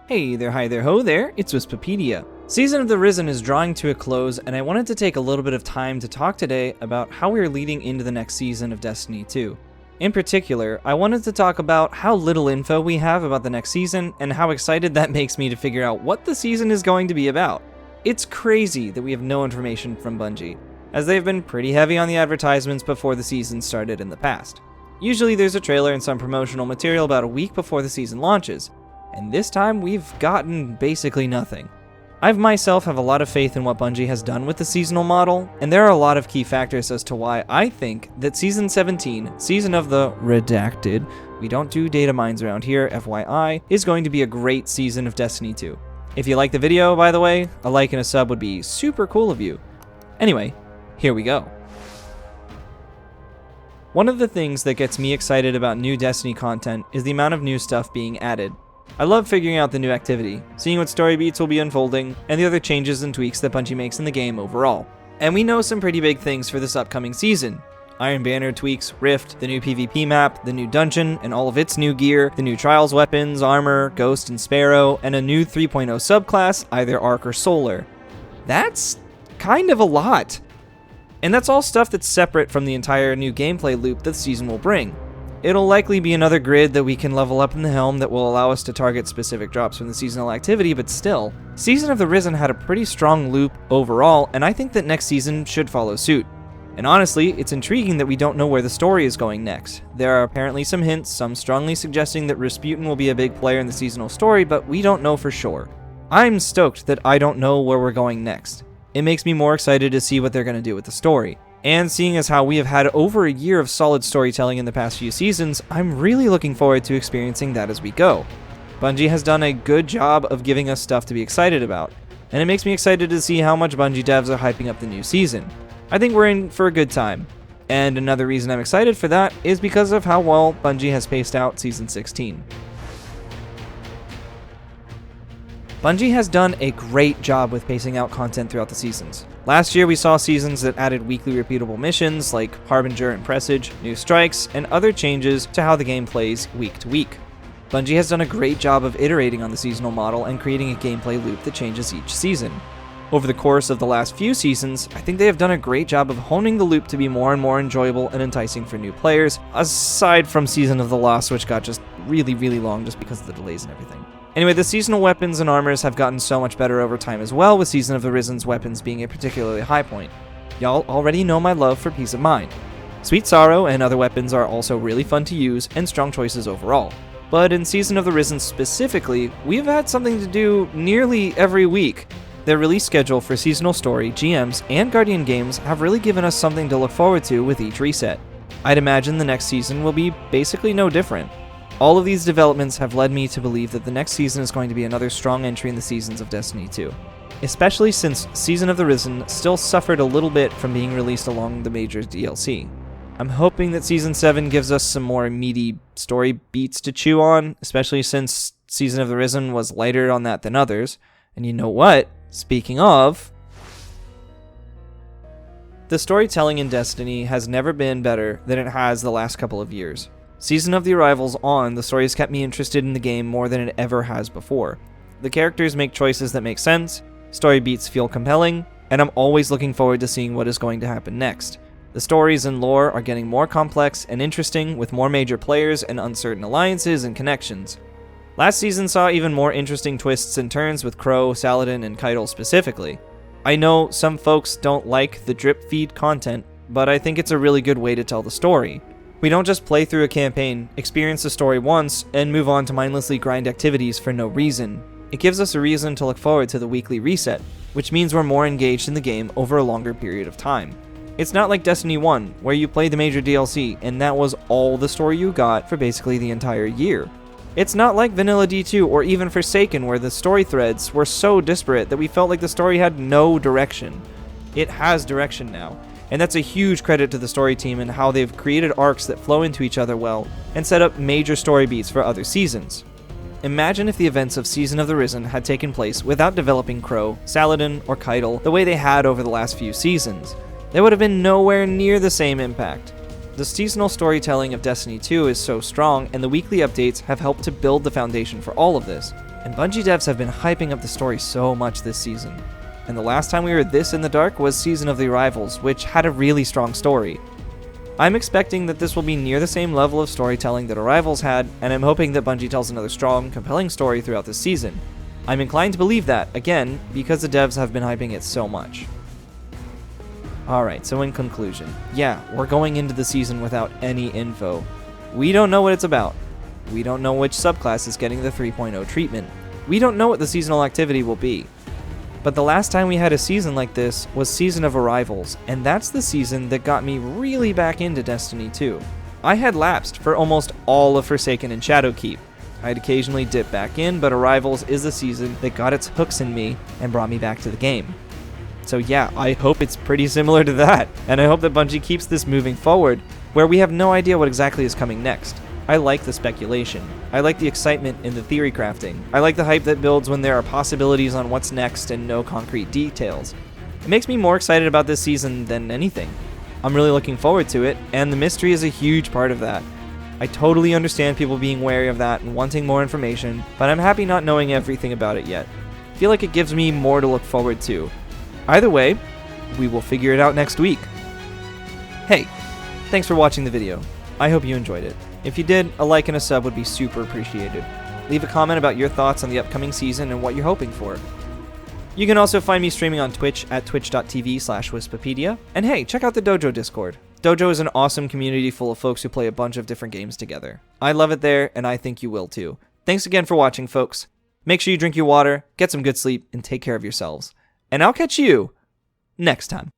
Hey there, hi there, ho there, it's Wispapedia. Season of the Risen is drawing to a close, and I wanted to take a little bit of time to talk today about how we are leading into the next season of Destiny 2. In particular, I wanted to talk about how little info we have about the next season, and how excited that makes me to figure out what the season is going to be about. It's crazy that we have no information from Bungie, as they've been pretty heavy on the advertisements before the season started in the past. Usually there's a trailer and some promotional material about a week before the season launches, and this time we've gotten basically nothing. I myself have a lot of faith in what Bungie has done with the seasonal model, and there are a lot of key factors as to why I think that Season 17, Season of the Redacted, we don't do data mines around here, FYI, is going to be a great season of Destiny 2. If you like the video, by the way, a like and a sub would be super cool of you. Anyway, here we go. One of the things that gets me excited about new Destiny content is the amount of new stuff being added. I love figuring out the new activity, seeing what story beats will be unfolding, and the other changes and tweaks that Bungie makes in the game overall. And we know some pretty big things for this upcoming season. Iron Banner tweaks, Rift, the new PvP map, the new dungeon, and all of its new gear, the new Trials weapons, armor, Ghost and Sparrow, and a new 3.0 subclass, either Arc or Solar. That's kind of a lot. And that's all stuff that's separate from the entire new gameplay loop that the season will bring. It'll likely be another grid that we can level up in the helm that will allow us to target specific drops from the seasonal activity, but still, Season of the Risen had a pretty strong loop overall, and I think that next season should follow suit. And honestly, it's intriguing that we don't know where the story is going next. There are apparently some hints, some strongly suggesting that Rasputin will be a big player in the seasonal story, but we don't know for sure. I'm stoked that I don't know where we're going next. It makes me more excited to see what they're going to do with the story. And seeing as how we have had over a year of solid storytelling in the past few seasons, I'm really looking forward to experiencing that as we go. Bungie has done a good job of giving us stuff to be excited about, and it makes me excited to see how much Bungie devs are hyping up the new season. I think we're in for a good time, and another reason I'm excited for that is because of how well Bungie has paced out Season 16. Bungie has done a great job with pacing out content throughout the seasons. Last year we saw seasons that added weekly repeatable missions like Harbinger and Presage, new strikes, and other changes to how the game plays week to week. Bungie has done a great job of iterating on the seasonal model and creating a gameplay loop that changes each season. Over the course of the last few seasons, I think they have done a great job of honing the loop to be more and more enjoyable and enticing for new players, aside from Season of the Lost, which got just really long just because of the delays and everything. Anyway, the seasonal weapons and armors have gotten so much better over time as well, with Season of the Risen's weapons being a particularly high point. Y'all already know my love for Peace of Mind. Sweet Sorrow and other weapons are also really fun to use and strong choices overall. But in Season of the Risen specifically, we've had something to do nearly every week. The release schedule for Seasonal Story, GMs, and Guardian games have really given us something to look forward to with each reset. I'd imagine the next season will be basically no different. All of these developments have led me to believe that the next season is going to be another strong entry in the seasons of Destiny 2. Especially since Season of the Risen still suffered a little bit from being released along the major DLC. I'm hoping that Season 7 gives us some more meaty story beats to chew on, especially since Season of the Risen was lighter on that than others. And you know what? Speaking of, the storytelling in Destiny has never been better than it has the last couple of years. Season of the Arrival's on, the story has kept me interested in the game more than it ever has before. The characters make choices that make sense, story beats feel compelling, and I'm always looking forward to seeing what is going to happen next. The stories and lore are getting more complex and interesting, with more major players and uncertain alliances and connections. Last season saw even more interesting twists and turns with Crow, Saladin, and Keitel specifically. I know some folks don't like the drip feed content, but I think it's a really good way to tell the story. We don't just play through a campaign, experience the story once, and move on to mindlessly grind activities for no reason. It gives us a reason to look forward to the weekly reset, which means we're more engaged in the game over a longer period of time. It's not like Destiny 1, where you play the major DLC, and that was all the story you got for basically the entire year. It's not like Vanilla D2 or even Forsaken, where the story threads were so disparate that we felt like the story had no direction. It has direction now. And that's a huge credit to the story team and how they've created arcs that flow into each other well and set up major story beats for other seasons. Imagine if the events of Season of the Risen had taken place without developing Crow, Saladin, or Keitel the way they had over the last few seasons. There would have been nowhere near the same impact. The seasonal storytelling of Destiny 2 is so strong, and the weekly updates have helped to build the foundation for all of this. And Bungie devs have been hyping up the story so much this season. And the last time we were this in the dark was Season of the Arrivals, which had a really strong story. I'm expecting that this will be near the same level of storytelling that Arrivals had, and I'm hoping that Bungie tells another strong, compelling story throughout this season. I'm inclined to believe that, again, because the devs have been hyping it so much. Alright, so in conclusion, yeah, we're going into the season without any info. We don't know what it's about. We don't know which subclass is getting the 3.0 treatment. We don't know what the seasonal activity will be. But the last time we had a season like this was Season of Arrivals, and that's the season that got me really back into Destiny 2. I had lapsed for almost all of Forsaken and Shadowkeep. I'd occasionally dip back in, but Arrivals is the season that got its hooks in me and brought me back to the game. So yeah, I hope it's pretty similar to that, and I hope that Bungie keeps this moving forward, where we have no idea what exactly is coming next. I like the speculation. I like the excitement in the theory crafting. I like the hype that builds when there are possibilities on what's next and no concrete details. It makes me more excited about this season than anything. I'm really looking forward to it, and the mystery is a huge part of that. I totally understand people being wary of that and wanting more information, but I'm happy not knowing everything about it yet. I feel like it gives me more to look forward to. Either way, we will figure it out next week. Hey, thanks for watching the video. I hope you enjoyed it. If you did, a like and a sub would be super appreciated. Leave a comment about your thoughts on the upcoming season and what you're hoping for. You can also find me streaming on Twitch at twitch.tv/Wispapedia. And hey, check out the Dojo Discord. Dojo is an awesome community full of folks who play a bunch of different games together. I love it there, and I think you will too. Thanks again for watching, folks. Make sure you drink your water, get some good sleep, and take care of yourselves. And I'll catch you next time.